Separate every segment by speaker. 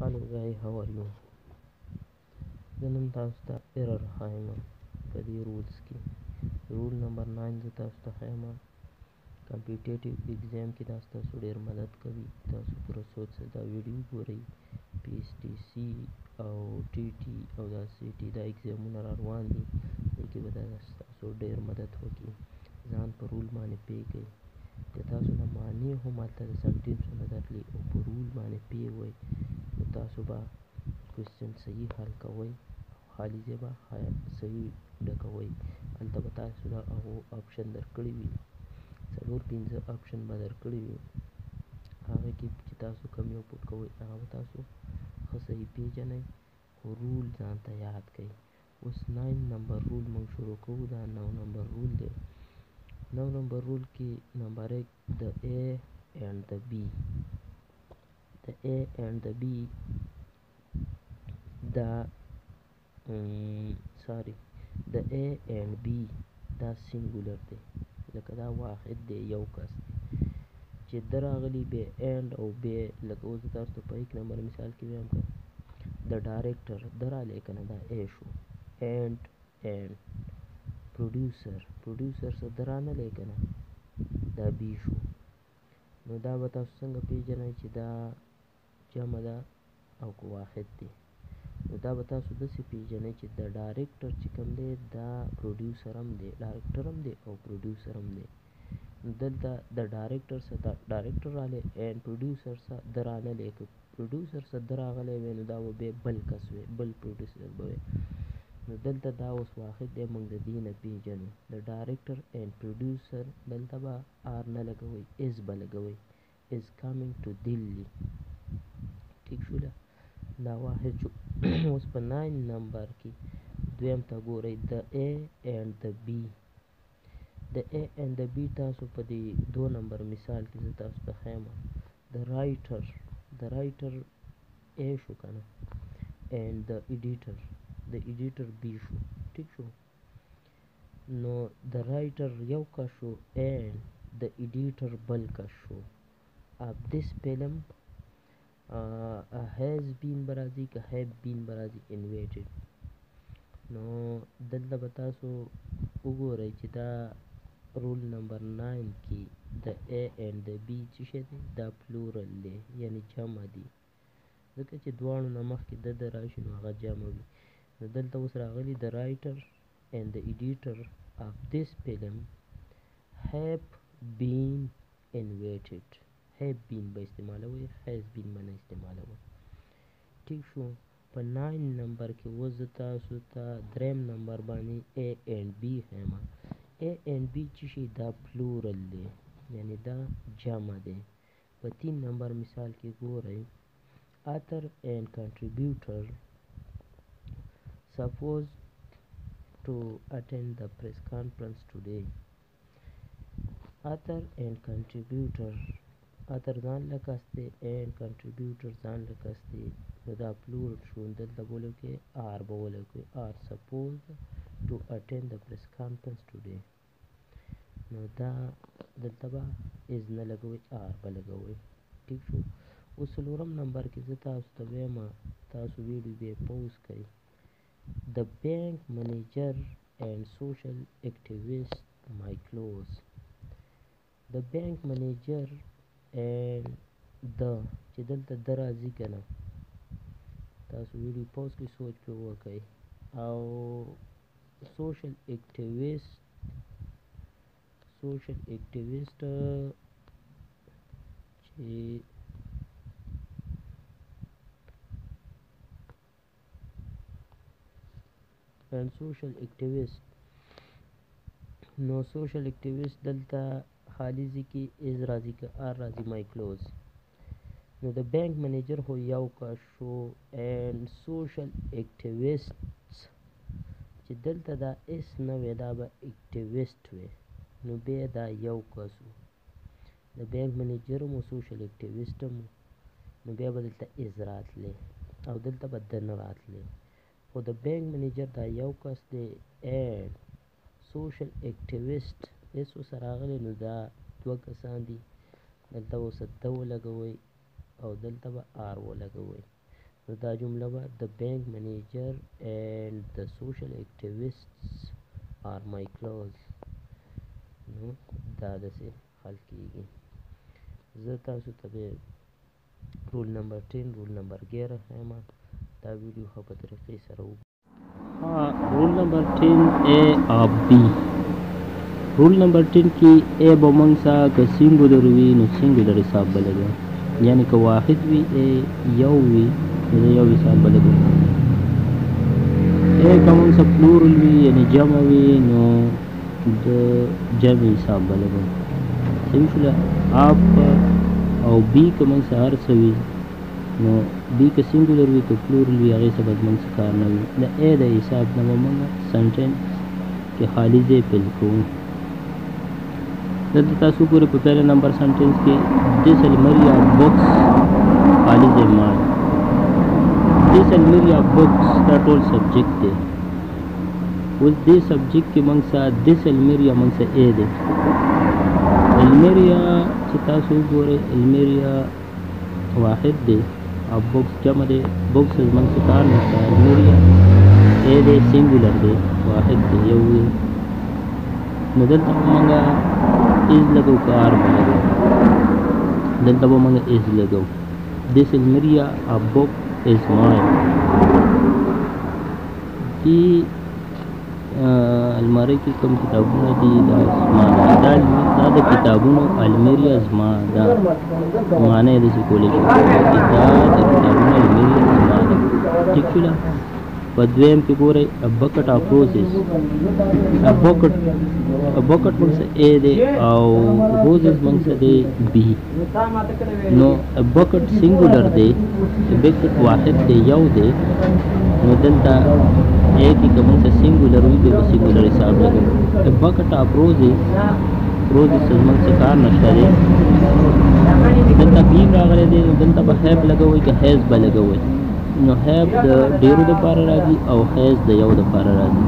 Speaker 1: Hello guys, how are you? زه نن تاسو ته ایرر ښایم په دې رولز کې. رول نمبر 9 زه تاسو ته ښایم. کمپیټیټیو ایگزام کې دا ستاسو ډېر مدد کوي. تاسو پوره سوچ سره دا ویډیو ګورئ. پی ایس ټي سی او ټي ټي او دا سی ټي دا ایگزامونه را روان دي. دې کې به دا ستاسو ډېر مدد وکړي. ځان په رول باندې پوه کړئ. که تاسو نه معنی هم هلته د سنټینسونه درلي او په رول باندې پوه وئ نو تاسو به کوېسچن صحیح حل کوئ او خالي ځای به صحیح ډکوئ. هلته به تاسو دا هغو آپشن درکړي وي، 4-5 آپشن به درکړي وي. هغه کې چې تاسو کوم یو پوټ کوئ هغه به تاسو ښه صحیح پیژنئ خو رول ځان ته یاد کړئ. اوس 9 نمبر رول موږ شروع کوو. دا 9 نمبر رول دی. 9 نمبر رول کې نمبر 1 د A and the B. د A and the B دا د A and B دا سینګولر دی، لکه دا واحد دی، یو کس دی. چې د راغلی بیا and او بیا لکه اوس تاسو ته په 1 نمبر مثال کې وایم که د ډایرکټر د راغلی که نه دا A شو. and پروډیوسر سره د رانغلی که نه دا B شو. نو دا به تاسو څنګه پیژنئ چې دا جمع ده او که واحد دی. نو دا به تاسو داسې پیژنئ چې د ډایرکټر چې کوم دی دا پروډیوسر هم دی، ډایرکټر هم دی او پروډیوسر هم دی. نو دلته د ډایرکټر راغلی and پروډیوسر سره د رانغلی. که پروډیوسر سره د راغلی وی نو دا به بیا بل کس وی، بل پروډیوسر به وی. نو دلته دا اوس واحد دی، موږ د دې نه پیژنو د ډایرکټر and پروډیوسر. دلته به آر نه لګوئ، is به لګوئ. is coming to Delhi. ٹھیک شوله، دا واحد شو. اوس په 9 نمبر کې دویم ته ګورئ د A and the B. د A and the B تاسو په دې 2 نمبر مثال کې زه تاسو ته ښیم. د رایټر A شو که نه and د ایډیټر B شو. ټیک شو. نو د رایټر یو کس شو and د ایډیټر بل کس شو. of this film has been برازي که have been برازي invited. نو دلته به تاسو وګورئ چې دا رول نمبر 9 کې د A and د B څه شی دی؟ دا پلورل دی، یعنی جمع دی. ځکه چې دواړو نه مخکې د راشي نو هغه جمع وي. نو دلته اوس راغلي د رایټر and the editor of this film have been invited. have been به استعمالوي، has been به نه استعمالوي. ٹھیک شو. په 9 نمبر کې اوس زه تاسو ته دریم نمبر باندې A and B ښیم. A and B چې شي دا پلورل دی، یعنی دا جمع دی. په 3 نمبر مثال کې ګورئ author and contributor supposed to attend the press conference today. author and contributor، author ځان لکس دی and contributor ځان لکس دی. نو دا پلورل شو. دلته بولو کې are به ولګوئ. are supposed to attend the press conference today. نو دا دلته به is نه لګوئ، are به لګوئ. ټیک شو. اوس 4 نمبر کې زه تاسو ته وایم تاسو ویډیو بیا پوز کړئ. the bank manager and social activist my clothes. the bank manager and چې دلته د راځي که نه تاسو ویډیو پوز کړئ، سوچ پې وکړئ. او social activist چې and social activist. نو social activist دلته خالی ځای کې is راځي که are راځي my clothes. نو د بینک منیجر خو یو کس شو and social activists چې دلته دا اس نه وی دا به activist وی. نو بیا دا یو کس و، د بینک منیجر هم social activist هم. نو بیا به دلته is راتلی او دلته به د نه راتلی. خو د بینک منیجر دا یو کس دی and social activist اس ورسره راغلی نو دا 2 کسان دي. دلته اوس د ولګوئ او دلته به آر ولګوئ. نو دا جمله به د بینک منیجر اینڈ د سوشل اکټیویسټس آر مای کلوز. نو دا داسې حل کیږي. زه تاسو ته به رول نمبر 10 رول نمبر 11 ښیم. دا ویډیو ښه په طریقې سره رول نمبر 10 A of B. رول نمبر 10 کې A به موږ سره که سینګولر وي نو سینګولر حساب به لګوو، یعنی که واحد وي A یو وي نو د یو حساب به لګوو. A که موږ سره پلورل وي یعنی جمع وي نو د جمع حساب به لګوو. صحیح شوله. آپ او B که موږ سره هر څه وي نو B که سینګولر وي که پلورل وي هغې سره به موږ څه کار نه وي. د A د حساب نه به موږ سنټنس کې خالي ځای فل کوو. دلته تاسو ګورئ په پهله نمبر سنټنس کې دس المریا بوکس خالي ځای مال. دس المریا بوکس دا ټول سبجیکټ دی. اوس دې سبجیکټ کې موږ سره دس المریا موږ سره A دی. المریا چې تاسو ګورئ المریا واحد دی او بوکس جمع دی. بوکس موږ څه کار نشته. المریا A دی سینګولر دی واحد دی یو دی. نو دلته موږ is لګو کار به لګو. دلته به موږ is لګو. This is Maria a book is mine. دی الماری کې کوم کتابونه دي دا زما دا د کتابونو المریا زما دا معنی یې داسې کولی شو دا د کتابونو المریا زما ده. ټیک شوله. په دویم کې ګورئ بکټ آف روزز. بکټ موږ سره A دی او روزز موږ سره دی B. نو بکټ سینګولر دی، بکټ واحد دی یو دی. نو دلته A کې که موږ سره سینګولر وي بیا به سینګولر حساب لګوو. بکټ آف روزز موږ څه کار نشته دی. دلته B راغلی دی نو دلته به هیب لګوئ که هیز به لګوئ. نو هیب د ډیرو دپاره راځي او هیز د یو دپاره راځي.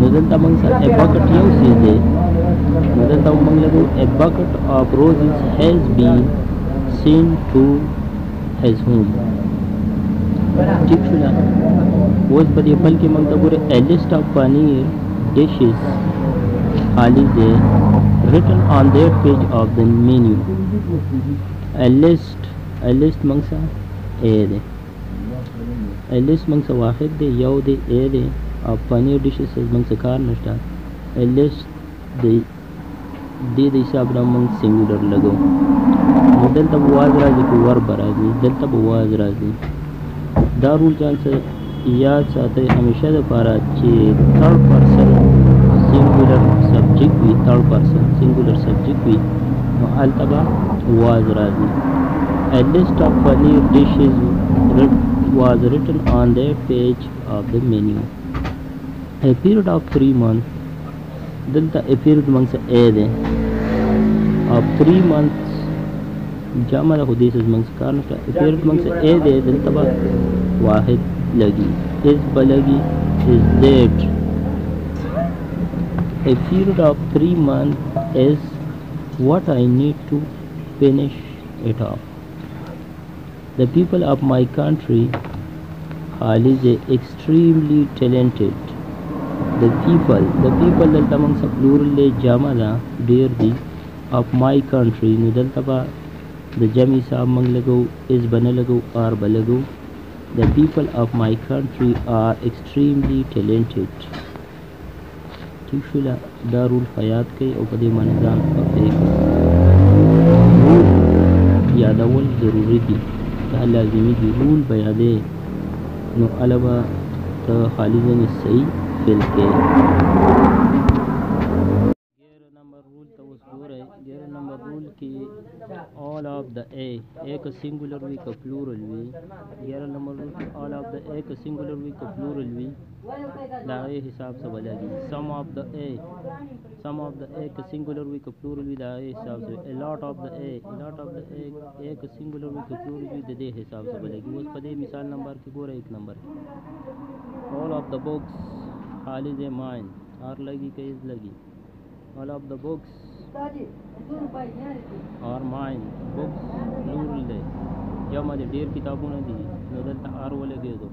Speaker 1: نو دلته موږ سره بکټ یو څیز دی. نو دلته موږ لګوو بکټ آف روزز هیز بین سین ټو هیز هوم. ٹھیک شوله. اوس په دې بل کې موږ ته ګورئ لسټ آف پنیر ډشز خالي دی written on that page of the menu. list موږ سره A دی. list موږ سره واحد دی یو دی A دی او پنیر ډشز موږ سره کار نشته. list دی دې د حساب نه موږ سینګولر لګوو. نو دلته به واز راځي که ور به راځي. دلته به واز راځي. دا رول ځان سره یاد ساتئ همیشه دپاره چې تھرډ پرسن سینګولر سبجیکټ وي. تھرډ پرسن سینګولر سبجیکټ وي نو هلته به واز راځي. list of paneer dishes was written on that page of the menu. A period of 3 months. دلته a period موږ سره A دی of 3 months جمع ده خو دې سره موږ سره کار نشته. a period موږ سره A دی. دلته به واحد لګي. is به لګي is that. A period of 3 months is what I need to finish it off. The people of my country is extremely talented. The people دلته موږ سره پلورل دی جمع ده ډېر دي. of my country نو دلته به د جمع حساب موږ لګوو. is به نه لګوو are به لګوو. The people of my country are extremely talented. ٹھیک شوله. دا رول خیاط کوي او په دې باندې ځان پوه رول یادول ضروري دي. دا لازمي دي. رول به یادې نو هله به ته خالي ځای صحیح فل کې. 11 نمبر رول ته اوس ګورئ. 11 نمبر رول کې all of the A که سینګولر وي که پلورل وي. 11 نمبر رول کې all of the A که سینګولر وي که پلورل وي د هغې حساب څه به لګي. sum of the A که سینګولر وي که پلورل وي د هغې حساب څه. a lot of the A که سینګولر وي که پلورل وي د دې حساب څه به لګي. اوس په دې مثال نمبر کې ګوره 1 نمبر کې all of the books خالي ځای mine are لګي که is لګي. all of the books
Speaker 2: اور ماین بکس پلورل دی جمع دی ډیر کتابونه دي نو دلته آر ولګېدو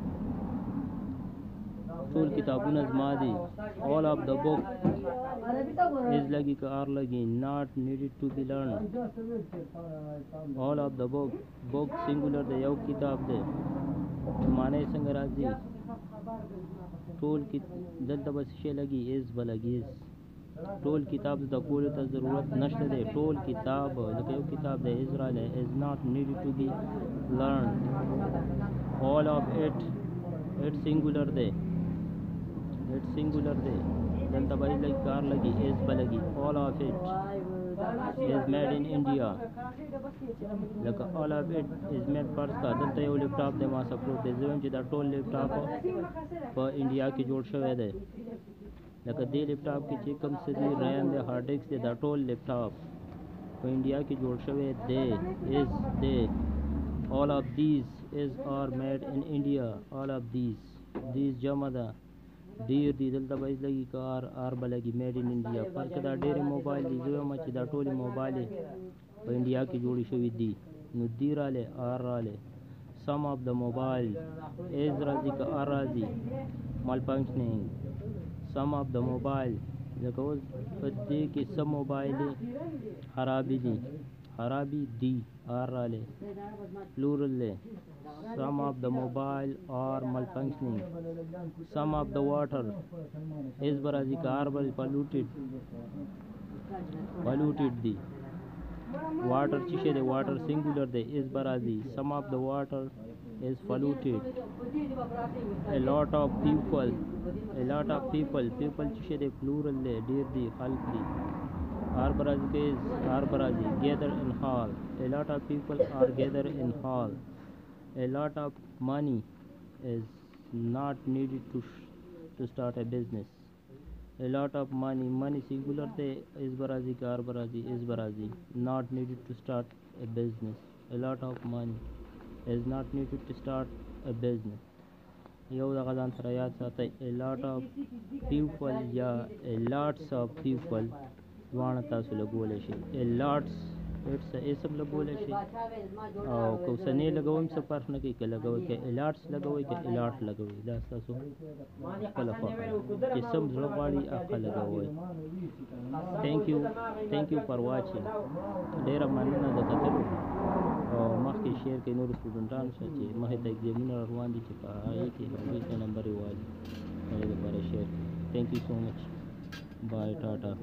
Speaker 2: ټول کتابونه زما دي all of the book is لګي که آر لګي not needed to be learned all of the book singular دی یو کتاب دی معنی څنګه راځي ټول دلته بس شی لګي is به لګي ټول کتاب د کولو ته ضرورت نشته دی ټول کتاب لکه یو کتاب دی Israel is not needed to be learned all of it singular دی دلته به لګي کار لګي is به لګي all of it is made in India لکه all of it is made فرض کا دلته یو لیپټاپ دی ما سپروت دی زه وایم چې دا ټول لیپټاپ په انډیا کې جوړ شوی دی لکه دې لیپټاپ کې چې کوم څه دي ریم دی هارډ ډسک دی دا ټول لیپټاپ په انډیا کې جوړ شوی دی دی all of these is are made in India all of these جمع ده ډیر دي دلته به لګي کار آر به لګي میډ ان انډیا فرق دا ډېرې موبایل دي زه وایم چې دا ټولې موبایل په انډیا کې جوړې شوي دي نو دی رالی آر رالی سم آف د موبایل ایز راځي که آر راځي مال فنکشنینګ سم آف د موبایل لکه اوس په دې کې سم موبایل خرابي دي آر رالی پلورل دی some of the mobile are malfunctioning some of the water is barazi car polluted di water chishe de water singular de is barazi some of the water is polluted a lot of people chishe de plural de dear di khalq di are barazi gather in hall a lot of people are gather in hall a lot of money is not needed to start a business a lot of money singular the is barazi car barazi is barazi not needed to start a business a lot of money is not needed to start a business یو د غزان سره یاد ساتئ a lot of people یا a lots of people وانه تاسو لګولی شي a lots اټس اسم لګولی شي او که اوسنۍ لګوم څه فرق نه کوي که لګوئ که الاټس لګوئ که الاټ لګوئ دا ستاسو خپله خوښه ده چې سم زړه غواړي هغه لګوئ تھینک یو فار واچینګ ډېره مننه د کتلو او مخکې شیر کوي نورو سټوډنټانو سره چې مخې ته ایګزامونه روان دي چې په هغې کې هغوی ته نمبر یې والي هغې لپاره شیر کړي تھینک یو سو مچ بای ټاټا